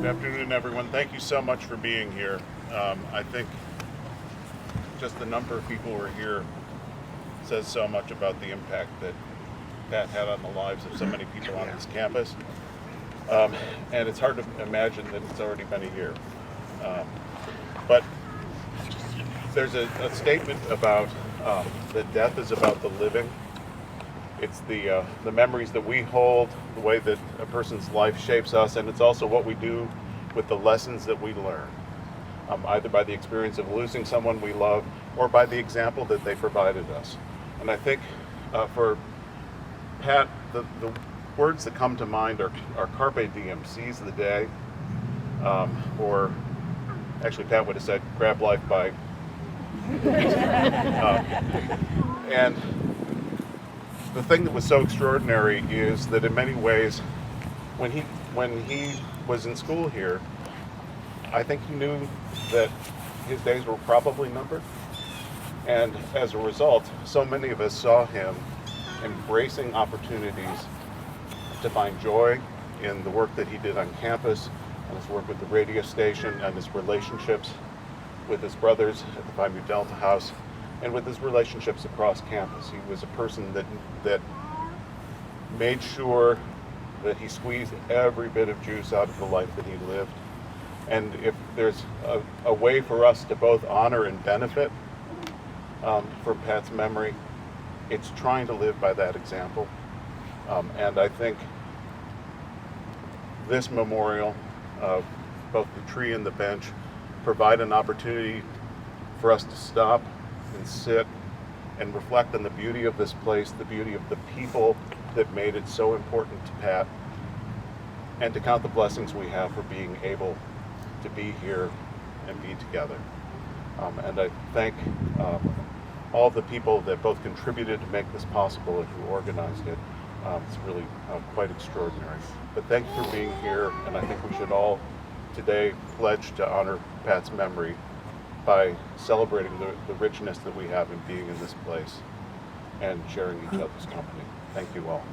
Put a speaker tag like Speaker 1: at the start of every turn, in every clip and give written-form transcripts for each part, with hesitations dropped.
Speaker 1: afternoon, everyone. Thank you so much for being here. I think just the number of people who are here says so much about the impact that Pat had on the lives of so many people on this campus. And it's hard to imagine that it's already been a year. But there's a statement about that death is about the living. It's the memories that we hold, the way that a person's life shapes us, and it's also what we do with the lessons that we learn, either by the experience of losing someone we love or by the example that they provided us. And I think for Pat, the words that come to mind are carpe diem, seize the day, or actually Pat would have said grab life by and the thing that was so extraordinary is that in many ways, when he was in school here, I think he knew that his days were probably numbered. And as a result, so many of us saw him embracing opportunities to find joy in the work that he did on campus, and his work with the radio station, and his relationships with his brothers at the Phi Mu Delta House, and with his relationships across campus. He was a person that made sure that he squeezed every bit of juice out of the life that he lived. And if there's a way for us to both honor and benefit from Pat's memory, it's trying to live by that example. And I think this memorial, both the tree and the bench, provide an opportunity for us to stop and sit and reflect on the beauty of this place, the beauty of the people that made it so important to Pat, and to count the blessings we have for being able to be here and be together. And I thank all the people that both contributed to make this possible and who organized it. It's really quite extraordinary. But thank you for being here, and I think we should all today pledge to honor Pat's memory by celebrating the richness that we have in being in this place and sharing each other's company. Thank you all.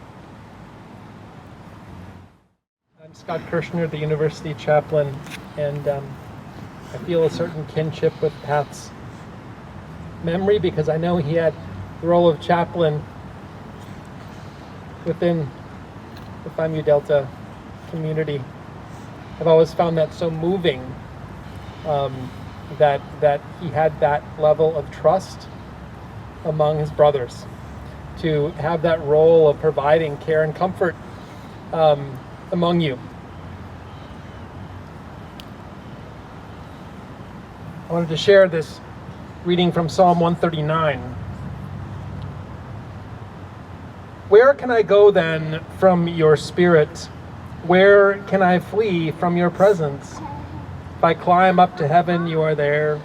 Speaker 2: I'm Scott Kirshner, the University Chaplain, and I feel a certain kinship with Pat's memory because I know he had the role of chaplain within the Phi Mu Delta community. I've always found that so moving, that he had that level of trust among his brothers to have that role of providing care and comfort among you. I wanted to share this reading from Psalm 139. Where can I go then from your spirit? Where can I flee from your presence? If I climb up to heaven, you are there.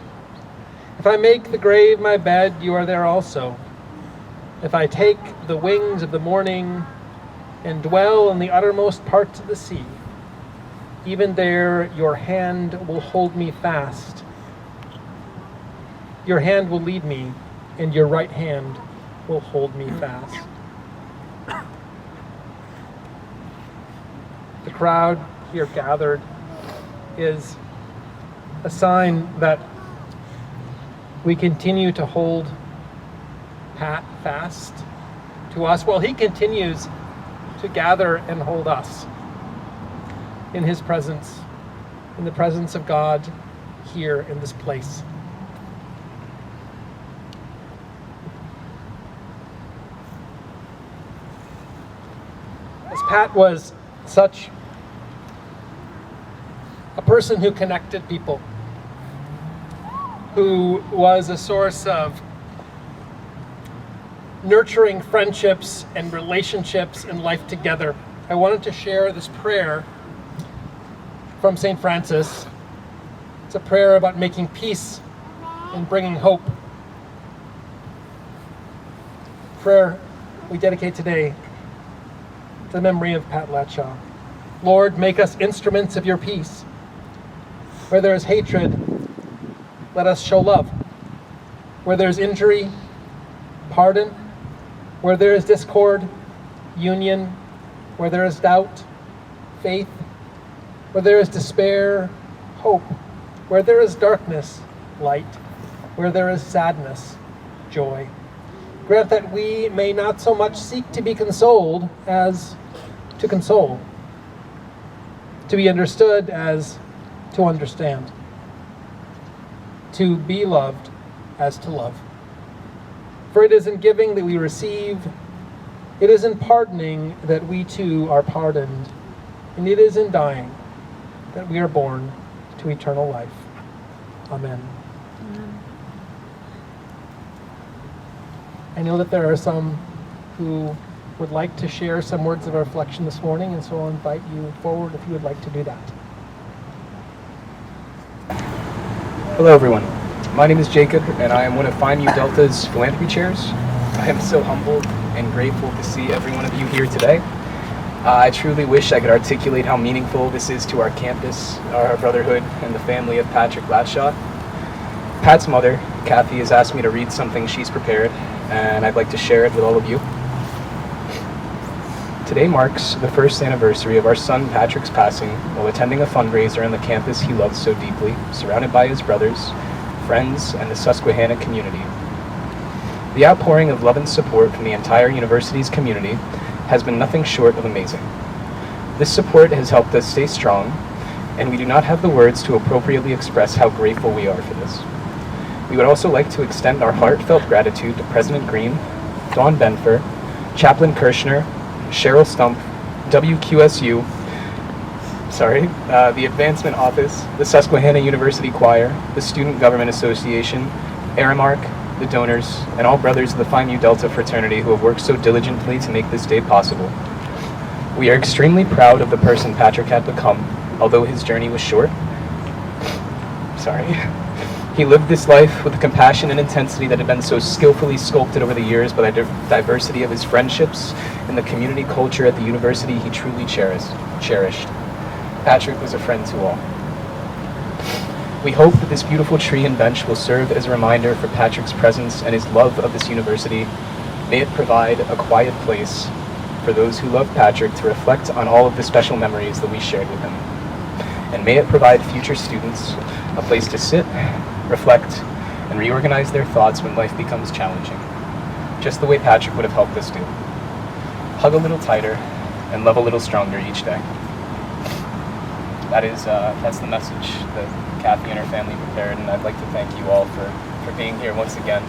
Speaker 2: If I make the grave my bed, you are there also. If I take the wings of the morning and dwell in the uttermost parts of the sea, even there your hand will hold me fast. Your hand will lead me, and your right hand will hold me fast. The crowd here gathered is a sign that we continue to hold Pat fast to us while he continues to gather and hold us in his presence, in the presence of God here in this place. As Pat was such a person who connected people, who was a source of nurturing friendships and relationships and life together, I wanted to share this prayer from St. Francis. It's a prayer about making peace and bringing hope. Prayer we dedicate today to the memory of Pat Latsha. Lord, make us instruments of your peace. Where there is hatred, let us show love. Where there is injury, pardon. Where there is discord, union. Where there is doubt, faith. Where there is despair, hope. Where there is darkness, light. Where there is sadness, joy. Grant that we may not so much seek to be consoled as to console, to be understood as to understand, to be loved as to love. For it is in giving that we receive, it is in pardoning that we too are pardoned, and it is in dying that we are born to eternal life. Amen. I know that there are some who would like to share some words of reflection this morning, and so I'll invite you forward if you would like to do that.
Speaker 3: Hello everyone, my name is Jacob and I am one of Phi Mu Delta's philanthropy chairs. I am so humbled and grateful to see every one of you here today. I truly wish I could articulate how meaningful this is to our campus, our brotherhood, and the family of Patrick Latsha. Pat's mother, Kathy, has asked me to read something she's prepared, and I'd like to share it with all of you. Today marks the first anniversary of our son Patrick's passing while attending a fundraiser on the campus he loves so deeply, surrounded by his brothers, friends, and the Susquehanna community. The outpouring of love and support from the entire university's community has been nothing short of amazing. This support has helped us stay strong, and we do not have the words to appropriately express how grateful we are for this. We would also like to extend our heartfelt gratitude to President Green, Dawn Benfer, Chaplain Kirshner, Cheryl Stump, WQSU, the Advancement Office, the Susquehanna University Choir, the Student Government Association, Aramark, the donors, and all brothers of the Phi Mu Delta fraternity who have worked so diligently to make this day possible. We are extremely proud of the person Patrick had become, although his journey was short. He lived this life with the compassion and intensity that had been so skillfully sculpted over the years by the diversity of his friendships and the community culture at the university he truly cherished. Patrick was a friend to all. We hope that this beautiful tree and bench will serve as a reminder for Patrick's presence and his love of this university. May it provide a quiet place for those who love Patrick to reflect on all of the special memories that we shared with him. And may it provide future students a place to sit, reflect, and reorganize their thoughts when life becomes challenging, just the way Patrick would have helped us do. Hug a little tighter and love a little stronger each day. That's the message that Kathy and her family prepared, and I'd like to thank you all for being here once again.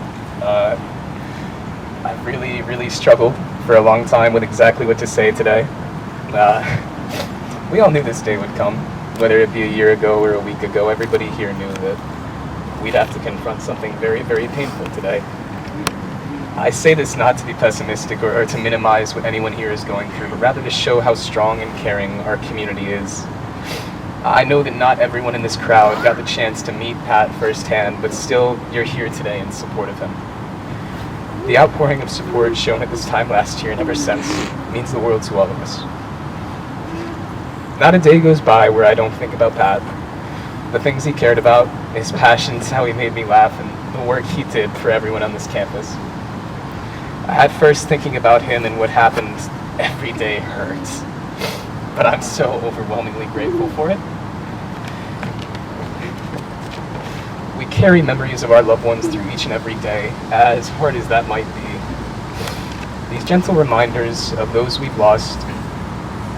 Speaker 3: I've really struggled for a long time with exactly what to say today. We all knew this day would come, whether it be a year ago or a week ago. Everybody here knew that we'd have to confront something very painful today. I say this not to be pessimistic or to minimize what anyone here is going through, but rather to show how strong and caring our community is. I know that not everyone in this crowd got the chance to meet Pat firsthand, but still, you're here today in support of him. The outpouring of support shown at this time last year and ever since means the world to all of us. Not a day goes by where I don't think about Pat, the things he cared about, his passions, how he made me laugh, and the work he did for everyone on this campus. At first, thinking about him and what happened every day hurts, but I'm so overwhelmingly grateful for it. We carry memories of our loved ones through each and every day, as hard as that might be. These gentle reminders of those we've lost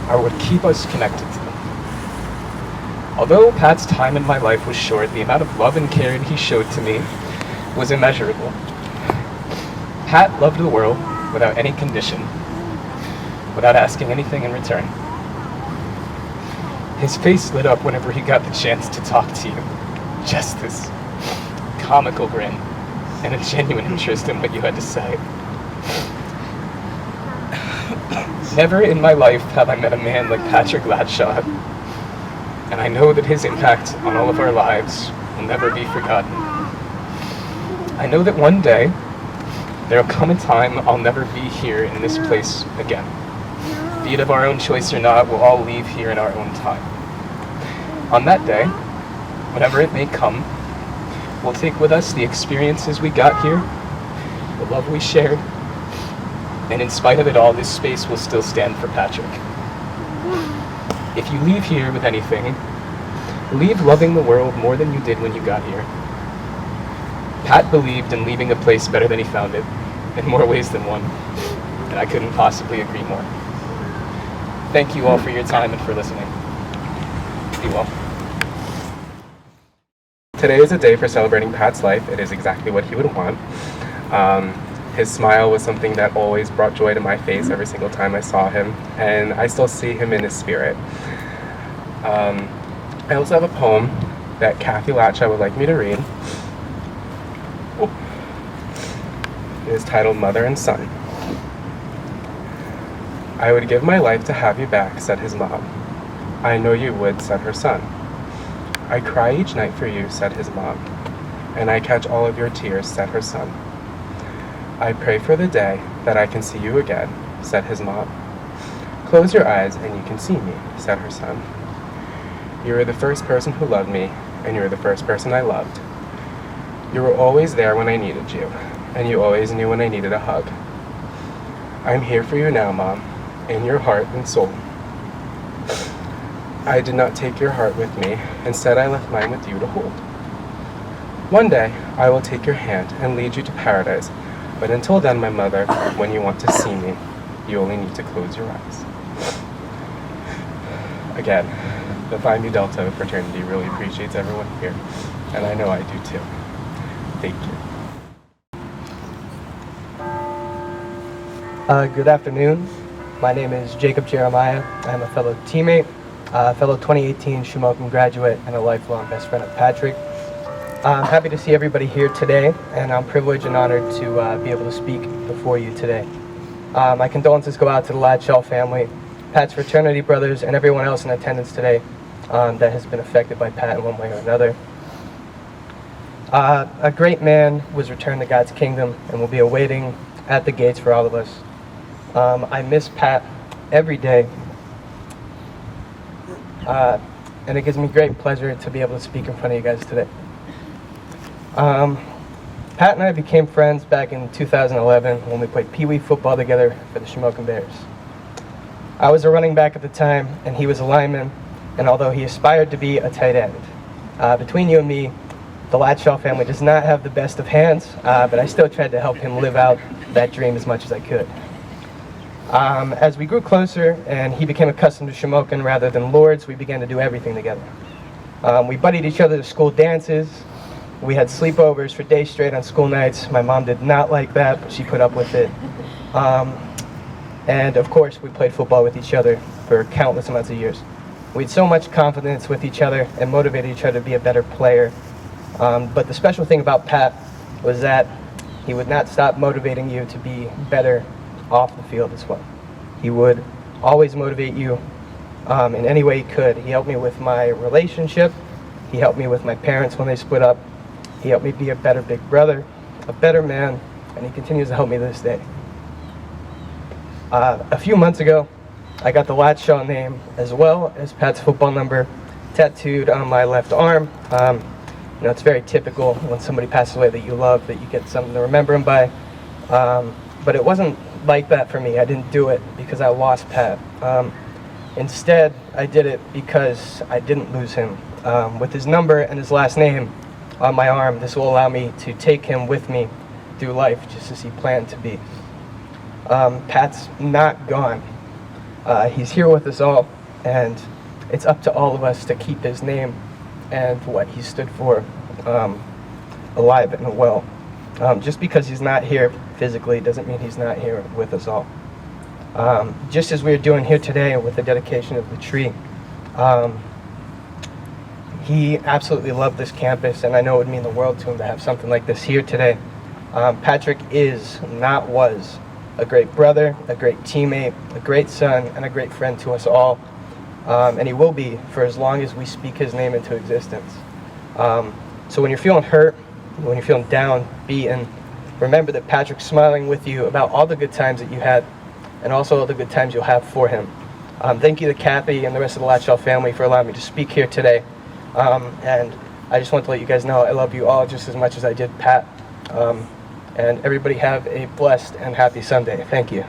Speaker 3: are what keep us connected to them. Although Pat's time in my life was short, the amount of love and care he showed to me was immeasurable. Pat loved the world without any condition, without asking anything in return. His face lit up whenever he got the chance to talk to you. Just this comical grin and a genuine interest in what you had to say. Never in my life have I met a man like Patrick Latsha, and I know that his impact on all of our lives will never be forgotten. I know that one day, there'll come a time I'll never be here in this place again. Be it of our own choice or not, we'll all leave here in our own time. On that day, whenever it may come, we'll take with us the experiences we got here, the love we shared, and in spite of it all, this space will still stand for Patrick. If you leave here with anything, leave loving the world more than you did when you got here. Pat believed in leaving a place better than he found it, in more ways than one, and I couldn't possibly agree more. Thank you all for your time and for listening. Be well.
Speaker 4: Today is a day for celebrating Pat's life. It is exactly what he would want. His smile was something that always brought joy to my face every single time I saw him, and I still see him in his spirit. I also have a poem that Kathy Latsha would like me to read. It is titled Mother and Son. I would give my life to have you back, said his mom. I know you would, said her son. I cry each night for you, said his mom. And I catch all of your tears, said her son. I pray for the day that I can see you again, said his mom. Close your eyes and you can see me, said her son. You were the first person who loved me, and you were the first person I loved. You were always there when I needed you, and you always knew when I needed a hug. I'm here for you now, Mom, in your heart and soul. I did not take your heart with me, instead I left mine with you to hold. One day, I will take your hand and lead you to paradise, but until then, my mother, when you want to see me, you only need to close your eyes. Again, the Phi Mu Delta fraternity really appreciates everyone here, and I know I do too. Thank you.
Speaker 5: Good afternoon. My name is Jacob Jeremiah. I'm a fellow teammate, fellow 2018 Shamokin graduate, and a lifelong best friend of Patrick. I'm happy to see everybody here today, and I'm privileged and honored to be able to speak before you today. My condolences go out to the Latsha family, Pat's fraternity brothers, and everyone else in attendance today that has been affected by Pat in one way or another. A great man was returned to God's kingdom and will be awaiting at the gates for all of us. I miss Pat every day, and it gives me great pleasure to be able to speak in front of you guys today. Pat and I became friends back in 2011 when we played Pee Wee football together for the Shamokin Bears. I was a running back at the time, and he was a lineman, and although he aspired to be a tight end, between you and me, the Latsha family does not have the best of hands, but I still tried to help him live out that dream as much as I could. As we grew closer and he became accustomed to Shamokin rather than Lords, we began to do everything together. We buddied each other to school dances. We had sleepovers for days straight on school nights. My mom did not like that, but she put up with it. And of course, we played football with each other for countless amounts of years. We had so much confidence with each other and motivated each other to be a better player. But the special thing about Pat was that he would not stop motivating you to be better off the field as well. He would always motivate you in any way he could. He helped me with my relationship. He helped me with my parents when they split up. He helped me be a better big brother, a better man, and he continues to help me to this day. A few months ago, I got the Latsha name as well as Pat's football number tattooed on my left arm. You know, it's very typical when somebody passes away that you love that you get something to remember him by. But it wasn't like that for me. I didn't do it because I lost Pat. Instead, I did it because I didn't lose him. With his number and his last name on my arm, this will allow me to take him with me through life just as he planned to be. Pat's not gone. He's here with us all, and it's up to all of us to keep his name and what he stood for alive and well. Just because he's not here physically doesn't mean he's not here with us all. Just as we're doing here today with the dedication of the tree, he absolutely loved this campus, and I know it would mean the world to him to have something like this here today. Patrick is, not was, a great brother, a great teammate, a great son, and a great friend to us all. And he will be for as long as we speak his name into existence. So when you're feeling hurt, when you're feeling down, beaten, remember that Patrick's smiling with you about all the good times that you had and also all the good times you'll have for him. Thank you to Kathy and the rest of the Latsha family for allowing me to speak here today. And I just want to let you guys know I love you all just as much as I did Pat. And everybody have a blessed and happy Sunday. Thank you.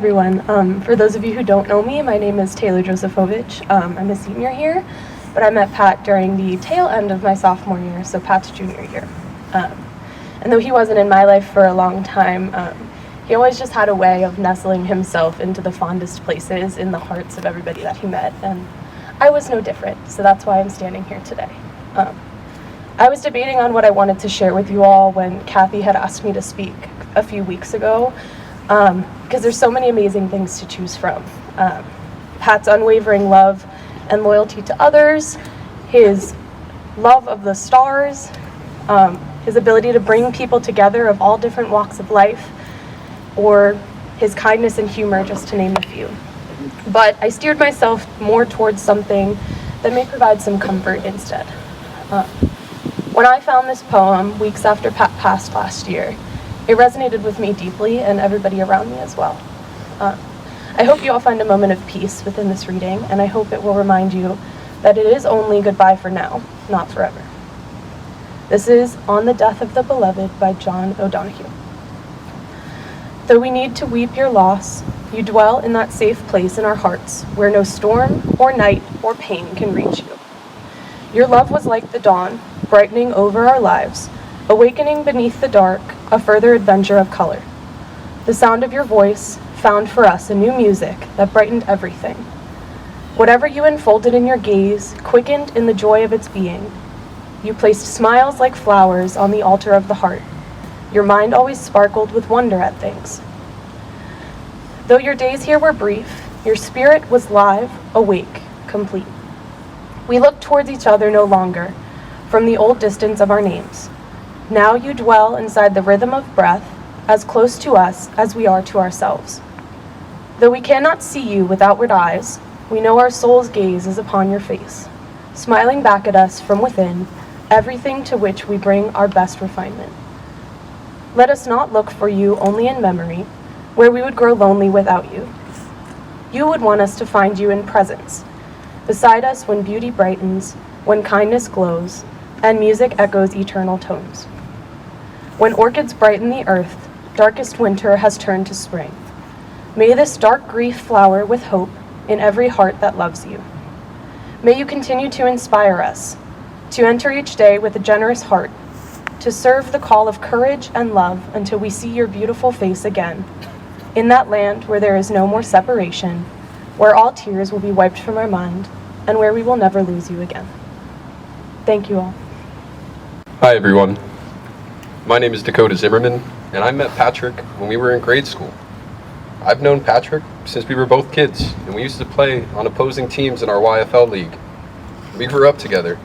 Speaker 6: Everyone. For those of you who don't know me, my name is Taylor Josephovich. I'm a senior here, but I met Pat during the tail end of my sophomore year, so Pat's junior year. And though he wasn't in my life for a long time, he always just had a way of nestling himself into the fondest places in the hearts of everybody that he met, and I was no different, so that's why I'm standing here today. I was debating on what I wanted to share with you all when Kathy had asked me to speak a few weeks ago, because there's so many amazing things to choose from. Pat's unwavering love and loyalty to others, his love of the stars, his ability to bring people together of all different walks of life, or his kindness and humor, just to name a few. But I steered myself more towards something that may provide some comfort instead. When I found this poem weeks after Pat passed last year, it resonated with me deeply and everybody around me as well. I hope you all find a moment of peace within this reading, and I hope it will remind you that it is only goodbye for now, not forever. This is On the Death of the Beloved by John O'Donohue. Though we need to weep your loss, you dwell in that safe place in our hearts where no storm or night or pain can reach you. Your love was like the dawn, brightening over our lives, awakening beneath the dark, a further adventure of color. The sound of your voice found for us a new music that brightened everything. Whatever you unfolded in your gaze, quickened in the joy of its being. You placed smiles like flowers on the altar of the heart. Your mind always sparkled with wonder at things. Though your days here were brief, your spirit was live, awake, complete. We looked towards each other no longer, from the old distance of our names. Now you dwell inside the rhythm of breath, as close to us as we are to ourselves. Though we cannot see you with outward eyes, we know our soul's gaze is upon your face, smiling back at us from within, everything to which we bring our best refinement. Let us not look for you only in memory, where we would grow lonely without you. You would want us to find you in presence, beside us when beauty brightens, when kindness glows, and music echoes eternal tones. When orchids brighten the earth, darkest winter has turned to spring. May this dark grief flower with hope in every heart that loves you. May you continue to inspire us, to enter each day with a generous heart, to serve the call of courage and love until we see your beautiful face again, in that land where there is no more separation, where all tears will be wiped from our mind, and where we will never lose you again. Thank you all.
Speaker 7: Hi everyone, my name is Dakota Zimmerman, and I met Patrick when we were in grade school. I've known Patrick since we were both kids, and we used to play on opposing teams in our YFL league. We grew up together.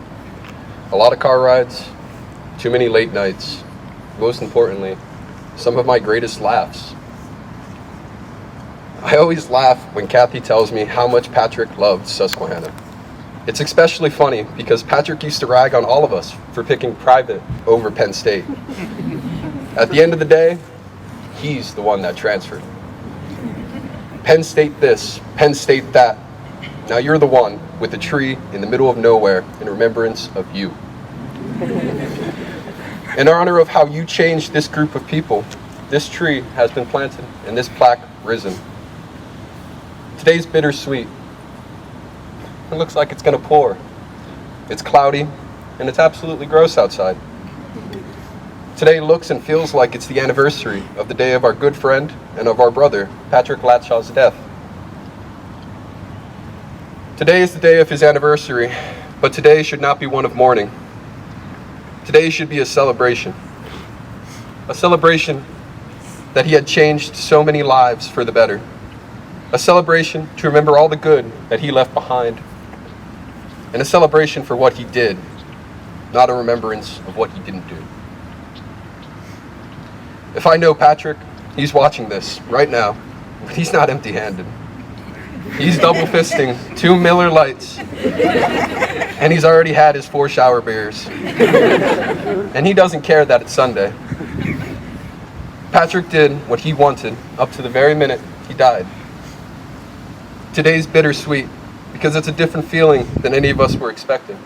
Speaker 7: A lot of car rides, too many late nights, most importantly, some of my greatest laughs. I always laugh when Kathy tells me how much Patrick loved Susquehanna. It's especially funny because Patrick used to rag on all of us for picking private over Penn State. At the end of the day, he's the one that transferred. Penn State this, Penn State that. Now you're the one with a tree in the middle of nowhere in remembrance of you. In honor of how you changed this group of people, this tree has been planted and this plaque risen. Today's bittersweet. It looks like it's gonna pour. It's cloudy and it's absolutely gross outside. Today looks and feels like it's the anniversary of the day of our good friend and of our brother, Patrick Latsha's death. Today is the day of his anniversary, but today should not be one of mourning. Today should be a celebration. A celebration that he had changed so many lives for the better. A celebration to remember all the good that he left behind. And a celebration for what he did, not a remembrance of what he didn't do. If I know Patrick, he's watching this right now, but he's not empty-handed. He's double fisting 2 Miller Lights, and he's already had his 4 shower beers. And he doesn't care that it's Sunday. Patrick did what he wanted up to the very minute he died. Today's bittersweet because it's a different feeling than any of us were expecting.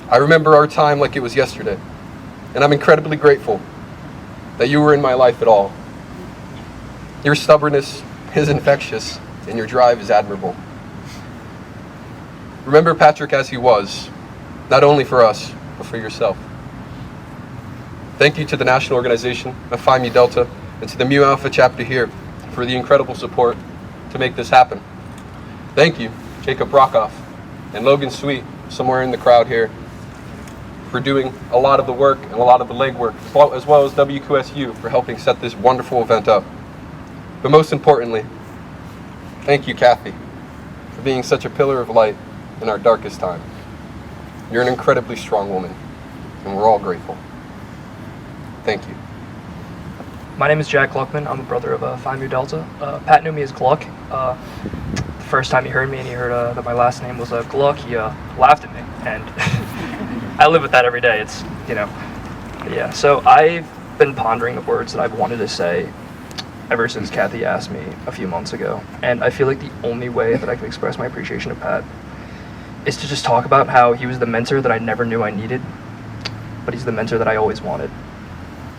Speaker 7: I remember our time like it was yesterday, and I'm incredibly grateful that you were in my life at all. Your stubbornness, is infectious, and your drive is admirable. Remember Patrick as he was, not only for us, but for yourself. Thank you to the National Organization of Phi Mu Delta and to the Mu Alpha chapter here for the incredible support to make this happen. Thank you, Jacob Rockoff and Logan Sweet, somewhere in the crowd here, for doing a lot of the work and a lot of the legwork, as well as WQSU for helping set this wonderful event up. But most importantly, thank you, Kathy, for being such a pillar of light in our darkest time. You're an incredibly strong woman, and we're all grateful. Thank you.
Speaker 8: My name is Jack Gluckman. I'm a brother of Phi Mu Delta. Pat knew me as Gluck. The first time he heard me and he heard that my last name was Gluck, he laughed at me, and I live with that every day. It's, yeah. So I've been pondering the words that I've wanted to say ever since Kathy asked me a few months ago, and I feel like the only way that I can express my appreciation of Pat is to just talk about how he was the mentor that I never knew I needed, but he's the mentor that I always wanted.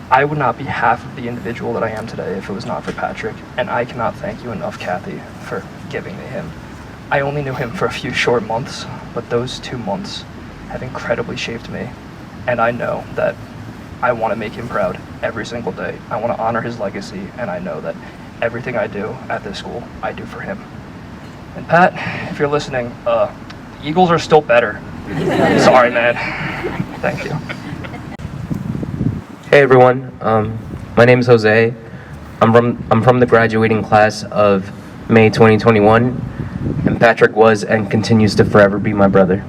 Speaker 8: I would not be half of the individual that I am today if it was not for Patrick, and I cannot thank you enough, Kathy, for giving me him. I only knew him for a few short months, but those 2 months have incredibly shaped me, and I know that I want to make him proud every single day. I want to honor his legacy, and I know that everything I do at this school, I do for him. And Pat, if you're listening, the Eagles are still better. Sorry, man. Thank you.
Speaker 9: Hey everyone, my name is Jose. I'm from the graduating class of May 2021, and Patrick was and continues to forever be my brother.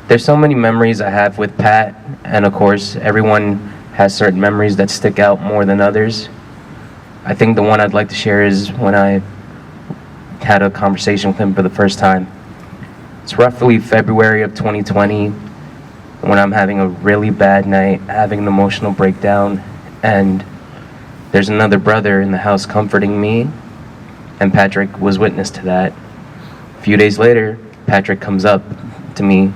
Speaker 9: There's so many memories I have with Pat, and of course everyone has certain memories that stick out more than others. I think the one I'd like to share is when I had a conversation with him for the first time. It's roughly February of 2020, when I'm having a really bad night, having an emotional breakdown, and there's another brother in the house comforting me, and Patrick was witness to that. A few days later, Patrick comes up to me.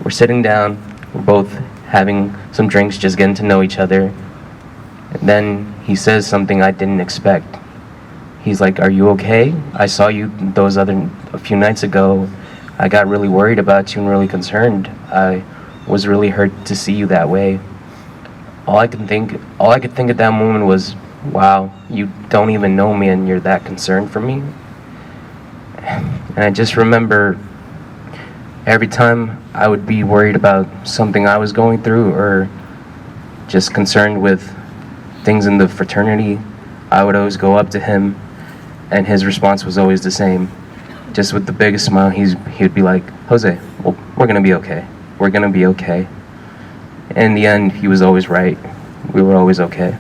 Speaker 9: We're sitting down, we're both having some drinks, just getting to know each other, and then he says something I didn't expect. He's like, "Are you okay? I saw you a few nights ago. I got really worried about you and really concerned. I was really hurt to see you that way." All I could think at that moment was, wow, you don't even know me and you're that concerned for me. And I just remember every time I would be worried about something I was going through or just concerned with things in the fraternity, I would always go up to him, and his response was always the same. Just with the biggest smile, he would be like, "Jose, well, we're gonna be okay. We're gonna be okay." In the end, he was always right. We were always okay.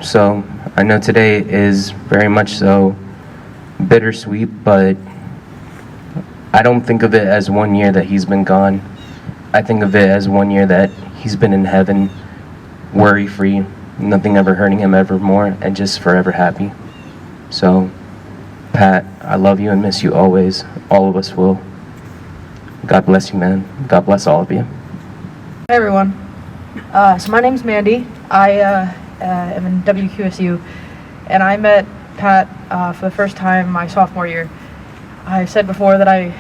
Speaker 9: So I know today is very much so bittersweet, but I don't think of it as 1 year that he's been gone. I think of it as 1 year that he's been in heaven, worry-free, nothing ever hurting him ever more, and just forever happy. So, Pat, I love you and miss you always. All of us will. God bless you, man. God bless all of you.
Speaker 10: Hey everyone. So my name's Mandy. I am in WQSU, and I met Pat for the first time my sophomore year. I said before that I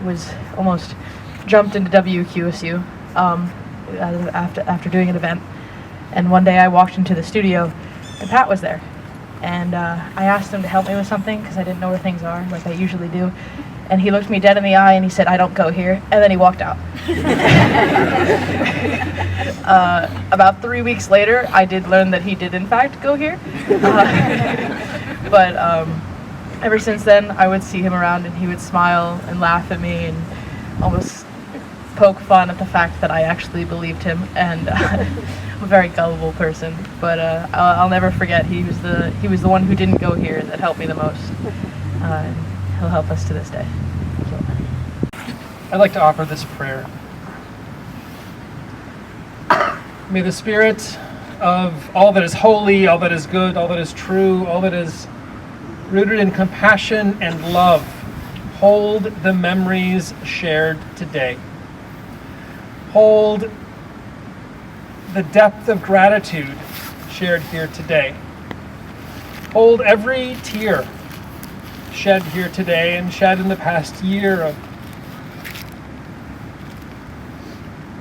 Speaker 10: was almost jumped into WQSU after doing an event, and one day I walked into the studio, and Pat was there, and I asked him to help me with something because I didn't know where things are, like I usually do. And he looked me dead in the eye and he said, "I don't go here," and then he walked out. About 3 weeks later, I did learn that he did in fact go here. But ever since then, I would see him around and he would smile and laugh at me and almost poke fun at the fact that I actually believed him. And I'm a very gullible person, but I'll never forget he was the one who didn't go here that helped me the most. He'll help us to this day.
Speaker 2: I'd like to offer this prayer. May the spirit of all that is holy, all that is good, all that is true, all that is rooted in compassion and love hold the memories shared today. Hold the depth of gratitude shared here today. Hold every tear shed here today and shed in the past year of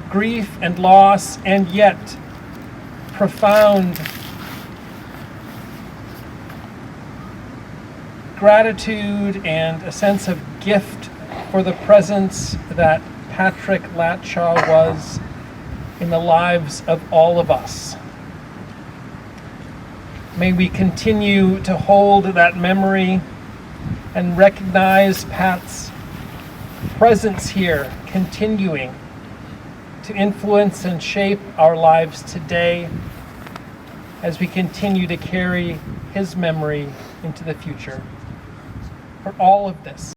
Speaker 2: grief and loss, and yet profound gratitude and a sense of gift for the presence that Patrick Latsha was in the lives of all of us. May we continue to hold that memory and recognize Pat's presence here, continuing to influence and shape our lives today as we continue to carry his memory into the future. For all of this,